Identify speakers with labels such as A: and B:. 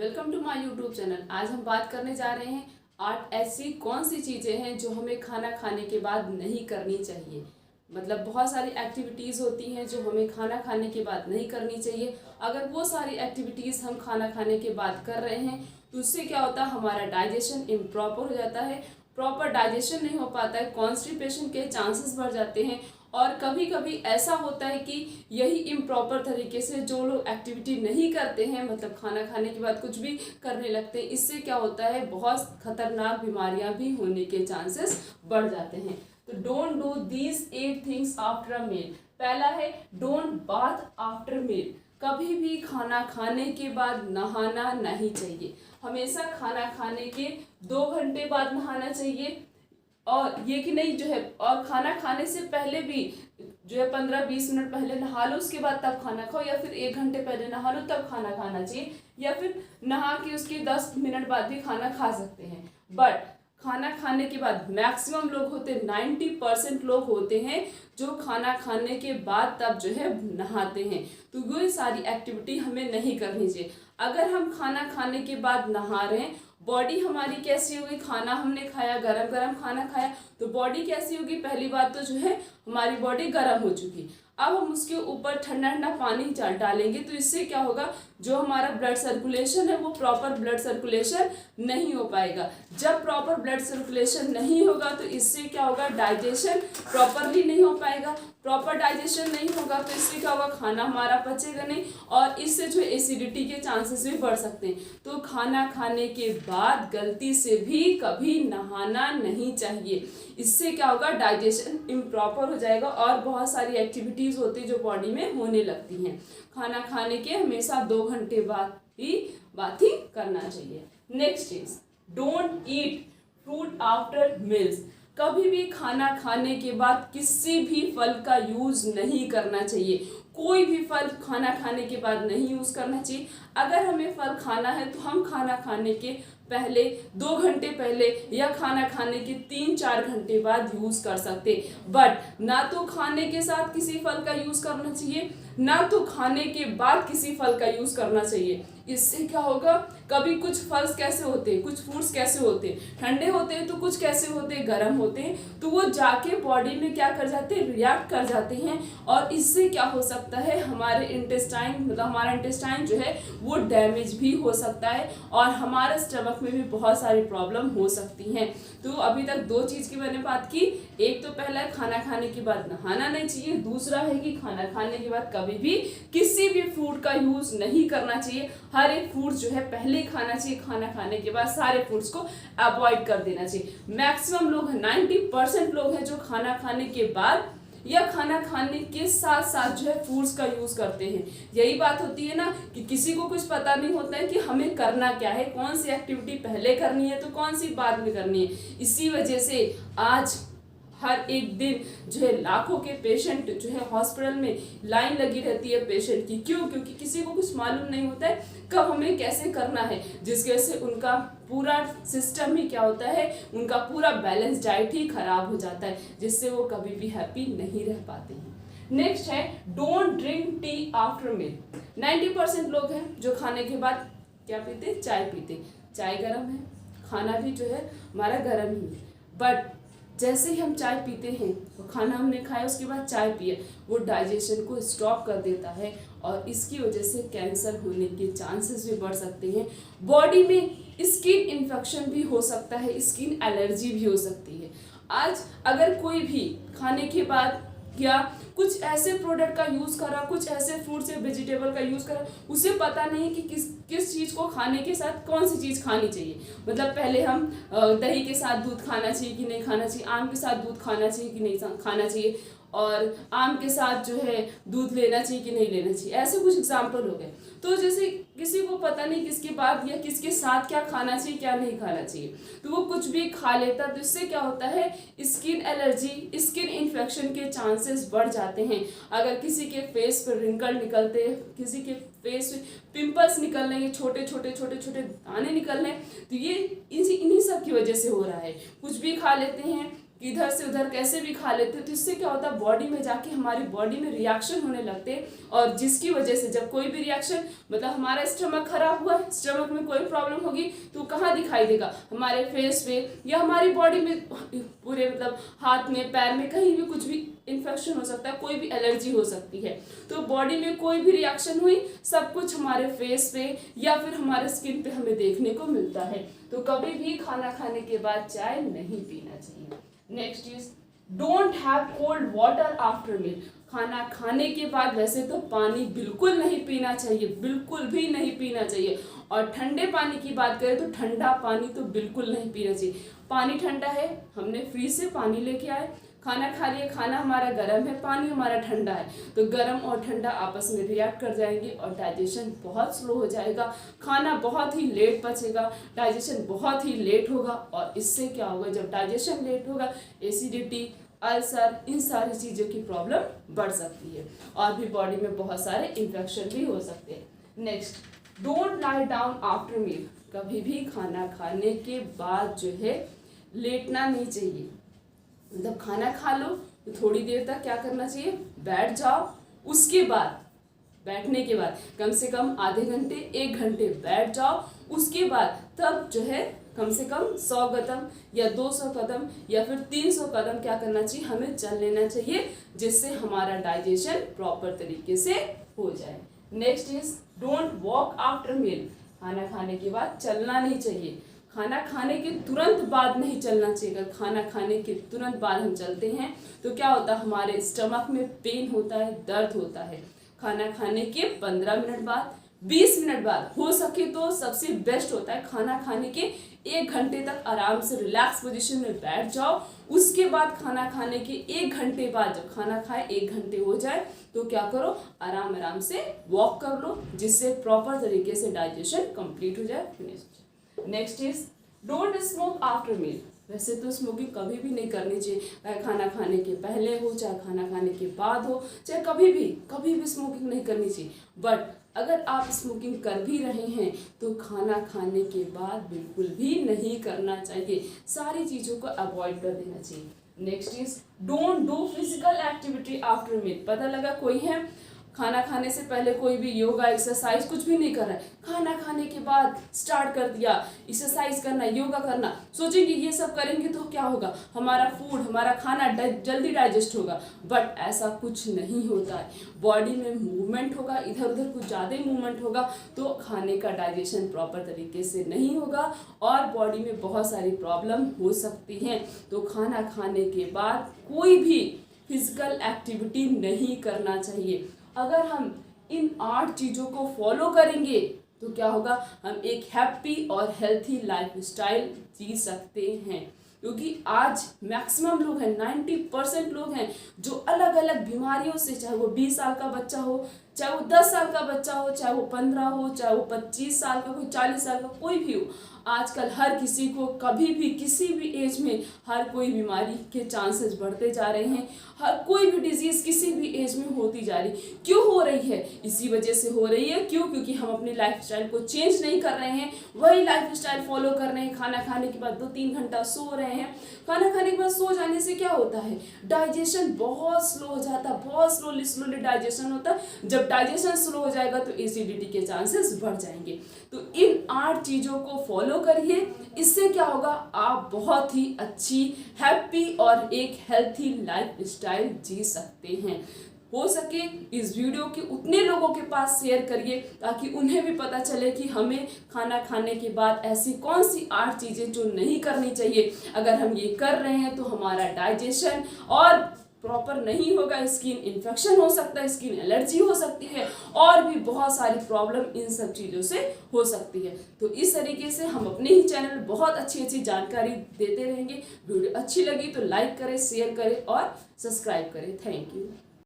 A: Welcome to my YouTube channel. आज हम बात करने जा रहे हैं आठ ऐसी कौन सी चीज़ें हैं जो हमें खाना खाने के बाद नहीं करनी चाहिए। मतलब बहुत सारी एक्टिविटीज़ होती हैं जो हमें खाना खाने के बाद नहीं करनी चाहिए। अगर वो सारी एक्टिविटीज़ हम खाना खाने के बाद कर रहे हैं तो उससे क्या होता है, हमारा डाइजेशन इम्प्रॉपर हो जाता है। प्रॉपर डाइजेशन नहीं हो पाता है, कॉन्स्टिपेशन के चांसेस बढ़ जाते हैं। और कभी कभी ऐसा होता है कि यही इम्प्रॉपर तरीके से जो लोग एक्टिविटी नहीं करते हैं, मतलब खाना खाने के बाद कुछ भी करने लगते हैं, इससे क्या होता है, बहुत खतरनाक बीमारियां भी होने के चांसेस बढ़ जाते हैं। तो don't do these 8 things after a meal. पहला है डोंट बाथ आफ्टर मील। कभी भी खाना खाने के बाद नहाना नहीं चाहिए। हमेशा खाना खाने के 2 घंटे बाद नहाना चाहिए। और ये कि नहीं जो है, और खाना खाने से पहले भी जो है 15-20 मिनट पहले नहा लो, उसके बाद तब खाना खाओ, या फिर 1 घंटे पहले नहा लो तब खाना खाना चाहिए, या फिर नहा के उसके 10 मिनट बाद भी खाना खा सकते हैं। बट खाना खाने के बाद मैक्सिमम लोग होते हैं, 90% लोग होते हैं जो खाना खाने के बाद तब जो है नहाते हैं। तो ये सारी एक्टिविटी हमें नहीं करनी चाहिए। अगर हम खाना खाने के बाद नहा रहे हैं, बॉडी हमारी कैसी होगी, खाना हमने खाया, गरम गरम खाना खाया, तो बॉडी कैसी होगी, पहली बात तो जो है हमारी बॉडी गर्म हो चुकी। अब हम उसके ऊपर ठंडा ठंडा पानी डालेंगे तो इससे क्या होगा, जो हमारा ब्लड सर्कुलेशन है वो प्रॉपर ब्लड सर्कुलेशन नहीं हो पाएगा। जब प्रॉपर ब्लड सर्कुलेशन नहीं होगा तो इससे क्या होगा, डाइजेशन प्रॉपरली नहीं हो पाएगा। प्रॉपर डाइजेशन नहीं होगा तो इससे क्या होगा, खाना हमारा पचेगा नहीं, और इससे जो एसिडिटी के चांसेस भी बढ़ सकते हैं। तो खाना खाने के बाद गलती से भी कभी नहाना नहीं चाहिए। इससे क्या होगा, डाइजेशन इम्प्रॉपर हो जाएगा और बहुत सारी एक्टिविटीज होती है जो बॉडी में होने लगती हैं। खाना खाने के हमेशा 2 घंटे बाद ही बाथिंग करना चाहिए। Next is don't eat fruit after meals. कभी भी खाना खाने के बाद किसी भी फल का यूज नहीं करना चाहिए। कोई भी फल खाना खाने के बाद नहीं यूज करना चाहिए। अगर हमें फल खाना है तो हम खाना खाने के पहले 2 घंटे पहले या खाना खाने के 3-4 घंटे बाद यूज कर सकते, बट ना तो खाने के साथ किसी फल का यूज करना चाहिए, ना तो खाने के बाद किसी फल का यूज करना चाहिए। इससे क्या होगा, कभी कुछ फल्स कैसे होते हैं, कुछ फ्रूट्स कैसे होते हैं, ठंडे होते हैं, तो कुछ कैसे होते हैं, गर्म होते हैं, तो वो जाके बॉडी में क्या कर जाते हैं, रिएक्ट कर जाते हैं। और इससे क्या हो सकता है, हमारे इंटेस्टाइन, मतलब हमारा इंटेस्टाइन जो है वो डैमेज भी हो सकता है और हमारे स्टमक में भी बहुत सारी प्रॉब्लम हो सकती हैं। तो अभी तक 2 चीज की मैंने बात की। एक तो पहला है खाना खाने के बाद नहाना नहीं चाहिए, दूसरा है कि खाना खाने के बाद कभी भी किसी भी फ्रूट का यूज नहीं करना चाहिए। हर एक फ्रूट जो है पहले ही खाना चाहिए, खाना खाने के बाद सारे फ्रूट्स को अवॉइड कर देना चाहिए। मैक्सिमम लोग 90% लोग हैं जो खाना खाने के बाद या खाना खाने के साथ साथ जो है फ्रूट्स का यूज करते हैं। यही बात होती है ना कि किसी को कुछ पता नहीं होता है कि हमें करना क्या है, कौन सी एक्टिविटी पहले करनी है तो कौन सी बाद में करनी है। इसी वजह से आज हर एक दिन जो है लाखों के पेशेंट जो है हॉस्पिटल में लाइन लगी रहती है पेशेंट की। क्यों? क्योंकि किसी को कुछ मालूम नहीं होता है कब हमें कैसे करना है, जिसकी वजह से उनका पूरा सिस्टम ही क्या होता है, उनका पूरा बैलेंस डाइट ही खराब हो जाता है, जिससे वो कभी भी हैप्पी नहीं रह पाते हैं। नेक्स्ट है don't drink tea after meal. 90% लोग हैं जो खाने के बाद क्या पीते, चाय पीते। चाय गर्म है, खाना भी जो है हमारा गर्म ही है, बट जैसे ही हम चाय पीते हैं तो खाना हमने खाया उसके बाद चाय पिए, वो डाइजेशन को स्टॉप कर देता है और इसकी वजह से कैंसर होने के चांसेस भी बढ़ सकते हैं। बॉडी में स्किन इन्फेक्शन भी हो सकता है, स्किन एलर्जी भी हो सकती है। आज अगर कोई भी खाने के बाद या कुछ ऐसे प्रोडक्ट का यूज करा, कुछ ऐसे फ्रूट्स या वेजिटेबल का यूज करा, उसे पता नहीं कि किस चीज को खाने के साथ कौन सी चीज खानी चाहिए। मतलब पहले हम दही के साथ दूध खाना चाहिए कि नहीं खाना चाहिए, आम के साथ दूध खाना चाहिए कि नहीं खाना चाहिए, और आम के साथ जो है दूध लेना चाहिए कि नहीं लेना चाहिए, ऐसे कुछ एग्जाम्पल हो गए। तो जैसे किसी को पता नहीं किसके बाद या किसके साथ क्या खाना चाहिए क्या नहीं खाना चाहिए, तो वो कुछ भी खा लेता, तो इससे क्या होता है, स्किन एलर्जी, स्किन इन्फेक्शन के चांसेस बढ़ जाते हैं। अगर किसी के फेस पर रिंकल निकलते, किसी के फेस पे पिंपल्स निकल रहे हैं, छोटे छोटे दाने निकल रहे हैं, तो ये इन्हीं सब की वजह से हो रहा है। कुछ भी खा लेते हैं, कि इधर से उधर कैसे भी खा लेते हैं, तो इससे क्या होता है बॉडी में जाके हमारी बॉडी में रिएक्शन होने लगते हैं, और जिसकी वजह से जब कोई भी रिएक्शन मतलब हमारा स्टमक खराब हुआ, स्टमक में कोई प्रॉब्लम होगी तो कहाँ दिखाई देगा, हमारे फेस पे या हमारी बॉडी में पूरे मतलब हाथ में पैर में कहीं भी कुछ भी इन्फेक्शन हो सकता है, कोई भी एलर्जी हो सकती है। तो बॉडी में कोई भी रिएक्शन हुई सब कुछ हमारे फेस पे या फिर हमारे स्किन पे हमें देखने को मिलता है। तो कभी भी खाना खाने के बाद चाय नहीं पीना चाहिए। Next is don't have cold water after meal. खाना खाने के बाद वैसे तो पानी बिल्कुल नहीं पीना चाहिए, बिल्कुल भी नहीं पीना चाहिए। और ठंडे पानी की बात करें तो ठंडा पानी तो बिल्कुल नहीं पीना चाहिए। पानी ठंडा है, हमने फ्रिज से पानी लेके आए, खाना खा लिए, खाना हमारा गर्म है, पानी हमारा ठंडा है, तो गर्म और ठंडा आपस में रिएक्ट कर जाएंगे और डाइजेशन बहुत स्लो हो जाएगा, खाना बहुत ही लेट पचेगा, डाइजेशन बहुत ही लेट होगा। और इससे क्या होगा, जब डाइजेशन लेट होगा एसिडिटी, अल्सर, इन सारी चीज़ों की प्रॉब्लम बढ़ सकती है और भी बॉडी में बहुत सारे इन्फेक्शन भी हो सकते हैं। Next, don't lie down after meal. कभी भी खाना खाने के बाद जो है लेटना नहीं चाहिए। मतलब खाना खा लो तो थोड़ी देर तक क्या करना चाहिए, बैठ जाओ, उसके बाद बैठने के बाद कम से कम आधे घंटे 1 घंटे बैठ जाओ, उसके बाद तब जो है कम से कम 100 कदम या 200 कदम या फिर 300 कदम क्या करना चाहिए, हमें चल लेना चाहिए, जिससे हमारा डाइजेशन प्रॉपर तरीके से हो जाए। Next is don't walk after meal. खाना खाने के बाद चलना नहीं चाहिए, खाना खाने के तुरंत बाद नहीं चलना चाहिए। अगर खाना खाने के तुरंत बाद हम चलते हैं तो क्या होता है, हमारे स्टमक में पेन होता है, दर्द होता है। खाना खाने के 15 मिनट बाद, 20 मिनट बाद, हो सके तो सबसे बेस्ट होता है खाना खाने के 1 घंटे तक आराम से रिलैक्स पोजीशन में बैठ जाओ। उसके बाद खाना खाने के 1 घंटे बाद, जब खाना खाए 1 घंटे हो जाए तो क्या करो, आराम आराम से वॉक कर लो, जिससे प्रॉपर तरीके से डाइजेशन कंप्लीट हो जाए। Finish. Next is don't smoke after meal. वैसे तो स्मोकिंग कभी भी नहीं करनी चाहिए, चाहे खाना खाने के पहले हो, चाहे खाना खाने के बाद हो, चाहे कभी भी स्मोकिंग नहीं करनी चाहिए। बट अगर आप स्मोकिंग कर भी रहे हैं तो खाना खाने के बाद बिल्कुल भी नहीं करना चाहिए, सारी चीज़ों को अवॉइड कर देना चाहिए। Next is don't do physical activity after meal. पता लगा कोई है खाना खाने से पहले कोई भी योगा एक्सरसाइज कुछ भी नहीं कर रहा है, खाना खाने के बाद स्टार्ट कर दिया एक्सरसाइज करना, योगा करना, सोचेंगे ये सब करेंगे तो क्या होगा, हमारा फूड, हमारा खाना जल्दी डाइजेस्ट होगा। बट ऐसा कुछ नहीं होता है, बॉडी में मूवमेंट होगा, इधर उधर कुछ ज़्यादा ही मूवमेंट होगा तो खाने का डाइजेशन प्रॉपर तरीके से नहीं होगा और बॉडी में बहुत सारी प्रॉब्लम हो सकती हैं। तो खाना खाने के बाद कोई भी फिजिकल एक्टिविटी नहीं करना चाहिए। अगर हम इन 8 चीज़ों को फॉलो करेंगे तो क्या होगा, हम एक हैप्पी और हेल्थी लाइफ स्टाइल जी सकते हैं। क्योंकि आज मैक्सिमम लोग हैं, 90% लोग हैं जो अलग अलग बीमारियों से, चाहे वो 20 साल का बच्चा हो, चाहे वो 10 साल का बच्चा हो, चाहे वो 15 हो, चाहे वो 25 साल का, कोई 40 साल का, कोई भी हो, आजकल हर किसी को कभी भी किसी भी एज में हर कोई बीमारी के चांसेस बढ़ते जा रहे हैं। हर कोई भी डिजीज़ किसी भी एज में होती जा रही। क्यों हो रही है? इसी वजह से हो रही है। क्यों? क्योंकि हम अपनी लाइफस्टाइल को चेंज नहीं कर रहे हैं, वही लाइफस्टाइल फॉलो कर रहे हैं। खाना खाने के बाद 2-3 घंटा सो रहे हैं। खाना खाने के बाद सो जाने से क्या होता है, डाइजेशन बहुत स्लो हो जाता है, बहुत स्लोली डाइजेशन होता है। जब डाइजेशन स्लो हो जाएगा तो एसिडिटी के चांसेस बढ़ जाएंगे। तो इन 8 चीज़ों को फॉलो करिए, इससे क्या होगा, आप बहुत ही अच्छी, हैप्पी और एक हेल्थी लाइफ स्टाइल जी सकते हैं। हो सके इस वीडियो के उतने लोगों के पास शेयर करिए ताकि उन्हें भी पता चले कि हमें खाना खाने के बाद ऐसी कौन सी 8 चीज़ें जो नहीं करनी चाहिए। अगर हम ये कर रहे हैं तो हमारा डाइजेशन और प्रॉपर नहीं होगा, स्किन इन्फेक्शन हो सकता है, स्किन एलर्जी हो सकती है और भी बहुत सारी प्रॉब्लम इन सब चीज़ों से हो सकती है। तो इस तरीके से हम अपने ही चैनल बहुत अच्छी जानकारी देते रहेंगे। वीडियो अच्छी लगी तो लाइक करें, शेयर करें और सब्सक्राइब करें। Thank you.